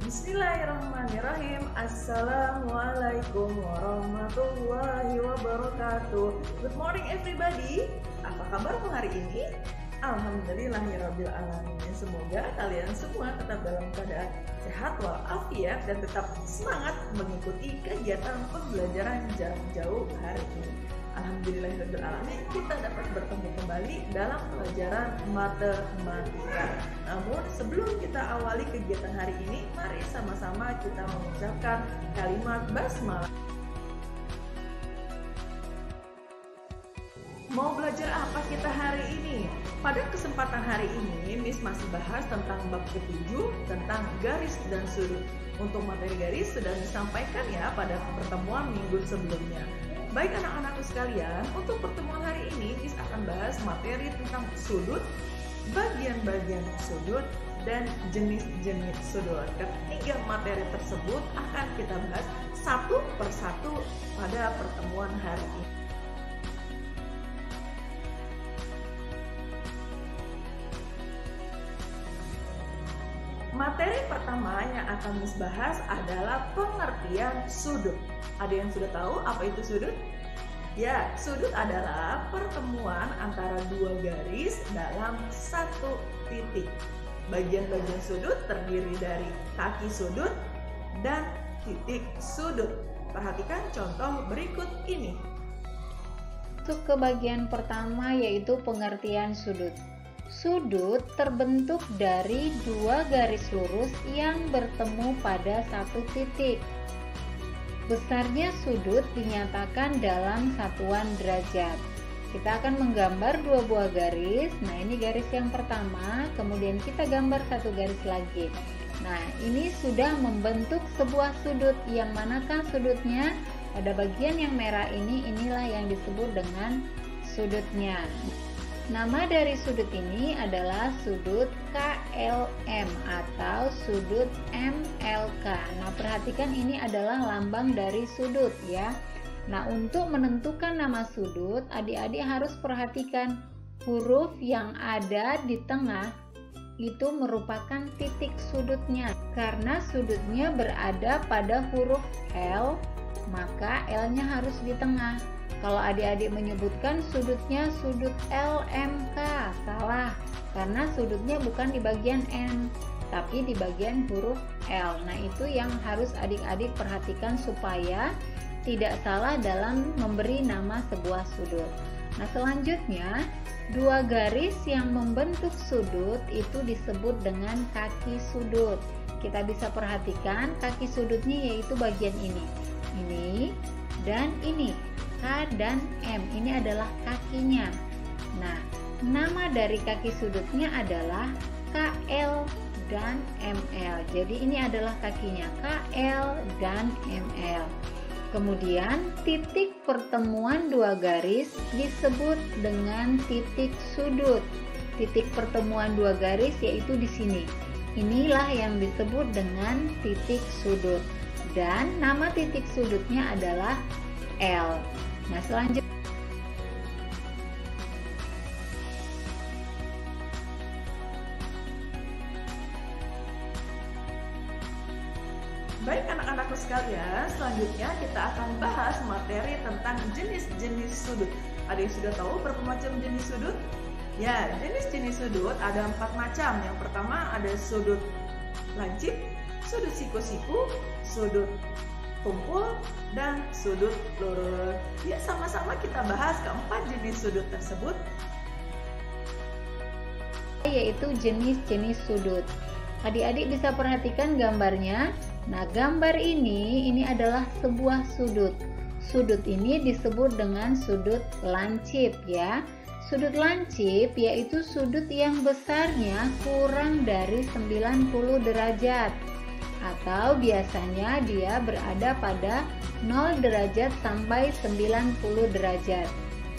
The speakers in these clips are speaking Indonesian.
Bismillahirrahmanirrahim. Assalamualaikum warahmatullahi wabarakatuh. Good morning everybody. Apa kabarmu hari ini? Alhamdulillahirabbil alamin. Semoga kalian semua tetap dalam keadaan sehat walafiat dan tetap semangat mengikuti kegiatan pembelajaran jarak jauh hari ini. Alhamdulillahirabbil alamin, kita dapat bertemu kembali dalam pelajaran matematika. Namun sebelum kita awali kegiatan hari ini, mari sama-sama kita mengucapkan kalimat basmalah. Mau belajar apa kita hari ini? Pada kesempatan hari ini, Miss masih bahas tentang bab ke-7 tentang garis dan sudut. Untuk materi garis sudah disampaikan ya pada pertemuan minggu sebelumnya. Baik anak-anakku sekalian, untuk pertemuan hari ini Miss akan bahas materi tentang sudut, bagian-bagian sudut, dan jenis-jenis sudut. Ketiga materi tersebut akan kita bahas satu persatu pada pertemuan hari ini. Materi pertama yang akan Miss bahas adalah pengertian sudut. Ada yang sudah tahu apa itu sudut? Ya, sudut adalah pertemuan antara dua garis dalam satu titik. Bagian-bagian sudut terdiri dari kaki sudut dan titik sudut. Perhatikan contoh berikut ini. Masuk ke bagian pertama yaitu pengertian sudut. Sudut terbentuk dari dua garis lurus yang bertemu pada satu titik. Besarnya sudut dinyatakan dalam satuan derajat. Kita akan menggambar dua buah garis. Nah, ini garis yang pertama, kemudian kita gambar satu garis lagi. Nah, ini sudah membentuk sebuah sudut. Yang manakah sudutnya? Pada bagian yang merah ini, inilah yang disebut dengan sudutnya. Nama dari sudut ini adalah sudut KLM atau sudut MLK. Nah, perhatikan ini adalah lambang dari sudut ya. Nah, untuk menentukan nama sudut, adik-adik harus perhatikan huruf yang ada di tengah itu merupakan titik sudutnya. Karena sudutnya berada pada huruf L, maka L-nya harus di tengah. Kalau adik-adik menyebutkan sudutnya sudut LMK, salah, karena sudutnya bukan di bagian N, tapi di bagian huruf L. Nah, itu yang harus adik-adik perhatikan supaya tidak salah dalam memberi nama sebuah sudut. Nah, selanjutnya, dua garis yang membentuk sudut itu disebut dengan kaki sudut. Kita bisa perhatikan kaki sudutnya yaitu bagian ini dan ini. K dan M ini adalah kakinya. Nah, nama dari kaki sudutnya adalah KL dan ML. Jadi ini adalah kakinya KL dan ML. Kemudian titik pertemuan dua garis disebut dengan titik sudut. Titik pertemuan dua garis yaitu di sini. Inilah yang disebut dengan titik sudut. Dan nama titik sudutnya adalah L. Nah, selanjutnya baik anak-anakku sekalian, selanjutnya kita akan bahas materi tentang jenis-jenis sudut. Ada yang sudah tahu berapa macam jenis sudut? Ya, jenis-jenis sudut ada 4 macam. Yang pertama ada sudut lancip, sudut siku-siku, sudut tumpul, dan sudut lurus. Ya, sama-sama kita bahas keempat jenis sudut tersebut, yaitu jenis-jenis sudut. Adik-adik bisa perhatikan gambarnya. Nah, gambar ini adalah sebuah sudut. Sudut ini disebut dengan sudut lancip ya. Sudut lancip yaitu sudut yang besarnya kurang dari 90 derajat. Atau biasanya dia berada pada 0 derajat sampai 90 derajat.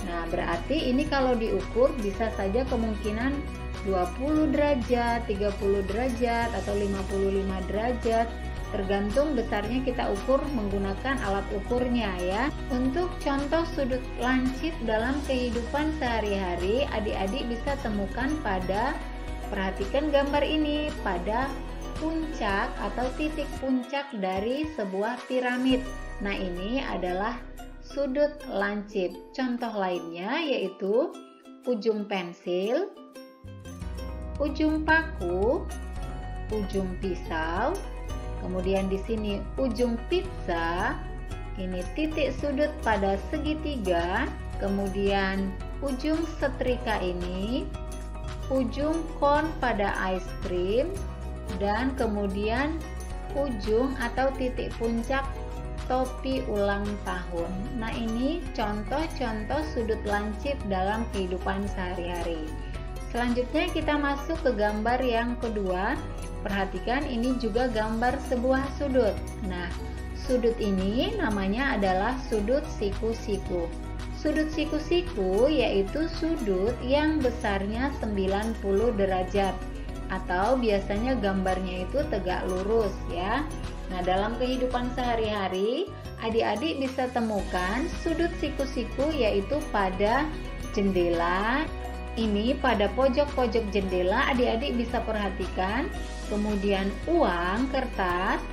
Nah, berarti ini kalau diukur bisa saja kemungkinan 20 derajat, 30 derajat, atau 55 derajat. Tergantung besarnya kita ukur menggunakan alat ukurnya ya. Untuk contoh sudut lancip dalam kehidupan sehari-hari, adik-adik bisa temukan pada, perhatikan gambar ini, pada puncak atau titik puncak dari sebuah piramid. Nah, ini adalah sudut lancip. Contoh lainnya yaitu ujung pensil, ujung paku, ujung pisau, kemudian di sini ujung pizza, ini titik sudut pada segitiga, kemudian ujung setrika ini, ujung kon pada ice cream, dan kemudian ujung atau titik puncak topi ulang tahun. Nah, ini contoh-contoh sudut lancip dalam kehidupan sehari-hari. Selanjutnya kita masuk ke gambar yang kedua. Perhatikan, ini juga gambar sebuah sudut. Nah, sudut ini namanya adalah sudut siku-siku. Sudut siku-siku yaitu sudut yang besarnya 90 derajat atau biasanya gambarnya itu tegak lurus ya. Nah, dalam kehidupan sehari-hari, adik-adik bisa temukan sudut siku-siku yaitu pada jendela. Ini pada pojok-pojok jendela adik-adik bisa perhatikan, kemudian uang kertas,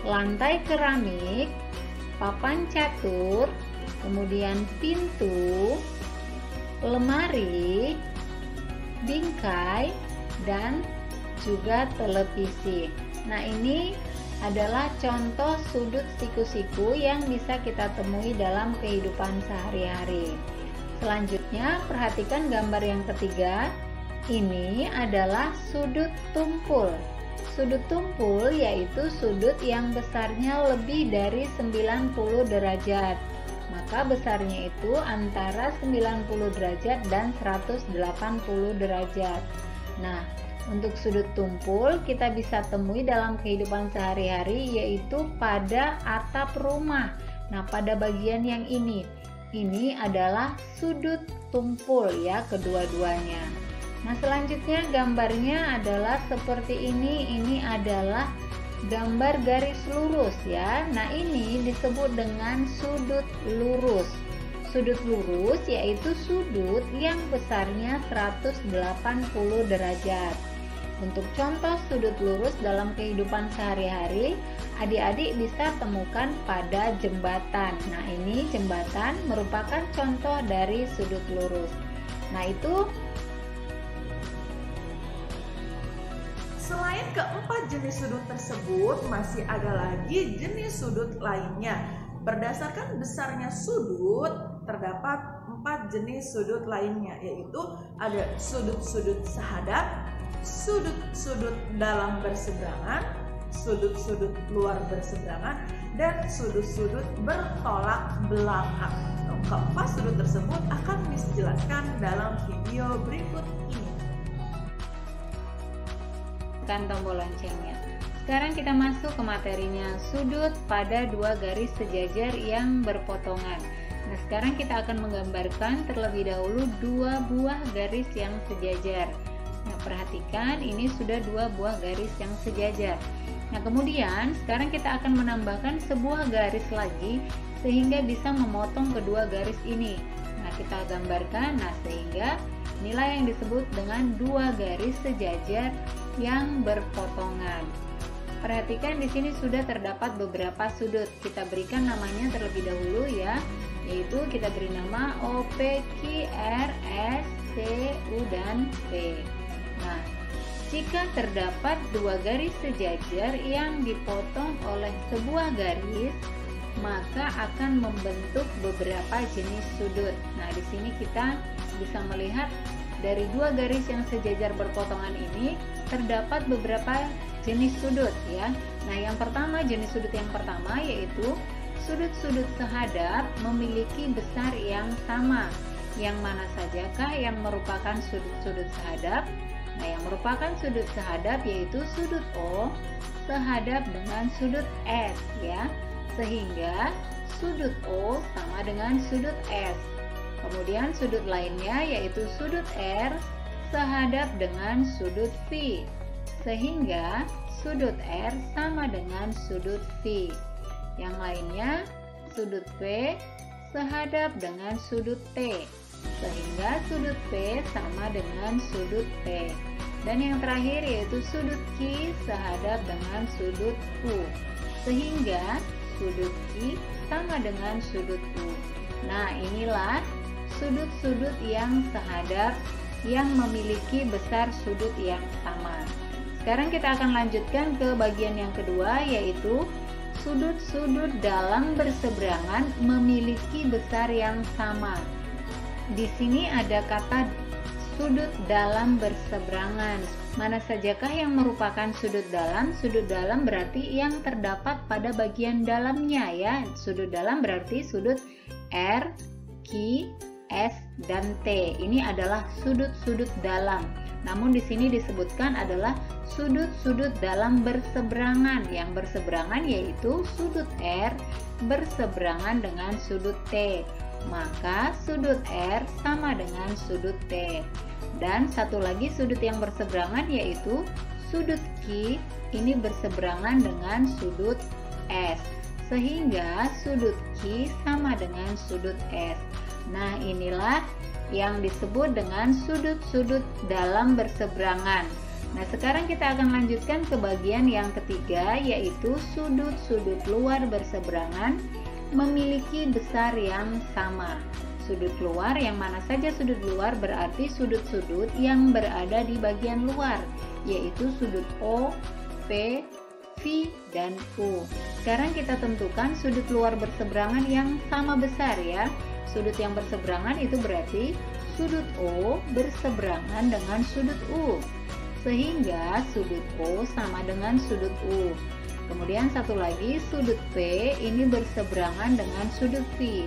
lantai keramik, papan catur, kemudian pintu, lemari, bingkai, dan juga televisi. Nah, ini adalah contoh sudut siku-siku yang bisa kita temui dalam kehidupan sehari-hari. Selanjutnya, perhatikan gambar yang ketiga. Ini adalah sudut tumpul. Sudut tumpul yaitu sudut yang besarnya lebih dari 90 derajat. Maka besarnya itu antara 90 derajat dan 180 derajat. Nah, untuk sudut tumpul kita bisa temui dalam kehidupan sehari-hari yaitu pada atap rumah. Nah, pada bagian yang ini adalah sudut tumpul ya, kedua-duanya. Nah, selanjutnya gambarnya adalah seperti ini. Ini adalah gambar garis lurus ya. Nah, ini disebut dengan sudut lurus. Sudut lurus yaitu sudut yang besarnya 180 derajat. Untuk contoh sudut lurus dalam kehidupan sehari-hari, adik-adik bisa temukan pada jembatan. Nah, ini jembatan merupakan contoh dari sudut lurus. Nah, itu selain keempat jenis sudut tersebut, masih ada lagi jenis sudut lainnya. Berdasarkan besarnya sudut, terdapat 4 jenis sudut lainnya, yaitu ada sudut-sudut sehadap, sudut-sudut dalam berseberangan, sudut-sudut luar berseberangan, dan sudut-sudut bertolak belakang. Keempat sudut tersebut akan dijelaskan dalam video berikut ini. Tekan tombol loncengnya. Sekarang kita masuk ke materinya, sudut pada dua garis sejajar yang berpotongan. Nah, sekarang kita akan menggambarkan terlebih dahulu dua buah garis yang sejajar. Nah, perhatikan ini sudah dua buah garis yang sejajar. Nah, kemudian sekarang kita akan menambahkan sebuah garis lagi sehingga bisa memotong kedua garis ini. Nah, kita gambarkan, nah sehingga inilah yang disebut dengan dua garis sejajar yang berpotongan. Perhatikan di sini sudah terdapat beberapa sudut. Kita berikan namanya terlebih dahulu ya, yaitu kita beri nama O, P, Q, R, S, T, U, dan P. Nah, jika terdapat dua garis sejajar yang dipotong oleh sebuah garis, maka akan membentuk beberapa jenis sudut. Nah, di sini kita bisa melihat dari dua garis yang sejajar berpotongan ini terdapat beberapa jenis sudut ya. Nah, yang pertama, jenis sudut yang pertama yaitu sudut-sudut sehadap memiliki besar yang sama. Yang mana sajakah yang merupakan sudut-sudut sehadap? Nah, yang merupakan sudut sehadap yaitu sudut O sehadap dengan sudut S ya. Sehingga sudut O sama dengan sudut S. Kemudian sudut lainnya yaitu sudut R sehadap dengan sudut V. Sehingga sudut R sama dengan sudut V. Yang lainnya sudut P sehadap dengan sudut T. Sehingga sudut P sama dengan sudut T. Dan yang terakhir yaitu sudut Q sehadap dengan sudut U, sehingga sudut Q sama dengan sudut U. Nah, inilah sudut-sudut yang sehadap yang memiliki besar sudut yang sama. Sekarang kita akan lanjutkan ke bagian yang kedua, yaitu sudut-sudut dalam berseberangan memiliki besar yang sama. Di sini ada kata sudut dalam berseberangan. Mana sajakah yang merupakan sudut dalam? Sudut dalam berarti yang terdapat pada bagian dalamnya ya. Sudut dalam berarti sudut R, Q, S, dan T. Ini adalah sudut-sudut dalam. Namun di sini disebutkan adalah sudut-sudut dalam berseberangan. Yang berseberangan yaitu sudut R berseberangan dengan sudut T. Maka sudut R sama dengan sudut T. Dan satu lagi sudut yang berseberangan yaitu sudut Q ini berseberangan dengan sudut S. Sehingga sudut Q sama dengan sudut S. Nah, inilah yang disebut dengan sudut-sudut dalam berseberangan. Nah, sekarang kita akan lanjutkan ke bagian yang ketiga, yaitu sudut-sudut luar berseberangan memiliki besar yang sama. Sudut luar, yang mana saja sudut luar berarti sudut-sudut yang berada di bagian luar, yaitu sudut O, P, V, dan U. Sekarang kita tentukan sudut luar berseberangan yang sama besar ya. Sudut yang berseberangan itu berarti sudut O berseberangan dengan sudut U, sehingga sudut O sama dengan sudut U. Kemudian satu lagi sudut P ini berseberangan dengan sudut V,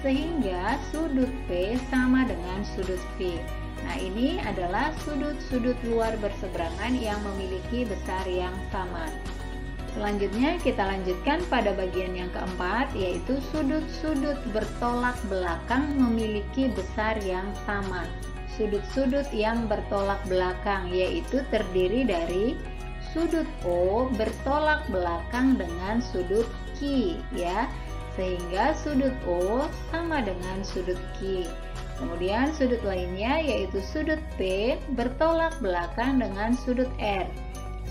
sehingga sudut P sama dengan sudut V. Nah, ini adalah sudut-sudut luar berseberangan yang memiliki besar yang sama. Selanjutnya kita lanjutkan pada bagian yang keempat, yaitu sudut-sudut bertolak belakang memiliki besar yang sama. Sudut-sudut yang bertolak belakang yaitu terdiri dari sudut O bertolak belakang dengan sudut Q ya, sehingga sudut O sama dengan sudut Q. Kemudian sudut lainnya yaitu sudut P bertolak belakang dengan sudut R,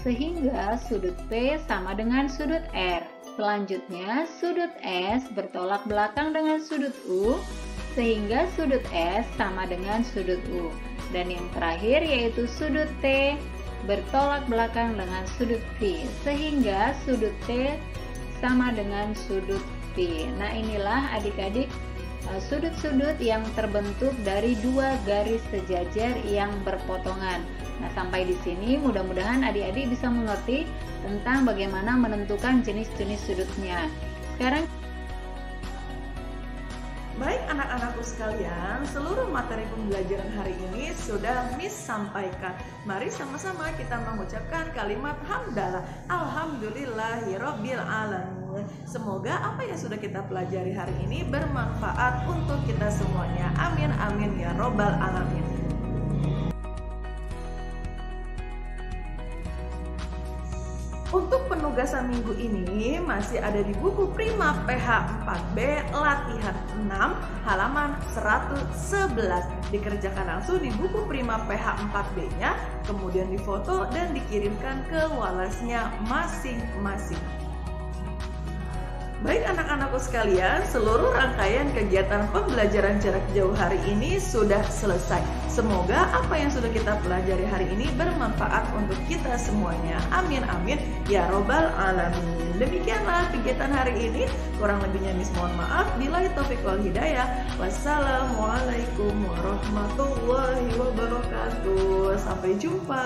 sehingga sudut P sama dengan sudut R. Selanjutnya sudut S bertolak belakang dengan sudut U, sehingga sudut S sama dengan sudut U. Dan yang terakhir yaitu sudut T bertolak belakang dengan sudut V, sehingga sudut T sama dengan sudut V. Nah, inilah adik-adik sudut-sudut yang terbentuk dari dua garis sejajar yang berpotongan. Nah, sampai di sini mudah-mudahan adik-adik bisa mengerti tentang bagaimana menentukan jenis-jenis sudutnya. Sekarang baik anak-anakku sekalian, seluruh materi pembelajaran hari ini sudah Miss sampaikan. Mari sama-sama kita mengucapkan kalimat hamdalah. Alhamdulillahirabbil alamin. Semoga apa yang sudah kita pelajari hari ini bermanfaat untuk kita semuanya. Amin amin ya robbal alamin. Untuk penugasan minggu ini masih ada di buku Prima PH 4B latihan 6 halaman 111. Dikerjakan langsung di buku Prima PH 4B-nya, kemudian difoto dan dikirimkan ke walasnya masing-masing. Baik anak-anakku sekalian, seluruh rangkaian kegiatan pembelajaran jarak jauh hari ini sudah selesai. Semoga apa yang sudah kita pelajari hari ini bermanfaat untuk kita semuanya. Amin amin ya robbal alamin. Demikianlah kegiatan hari ini. Kurang lebihnya Miss mohon maaf. Billahi taufiq wal hidayah. Wassalamualaikum warahmatullahi wabarakatuh. Sampai jumpa.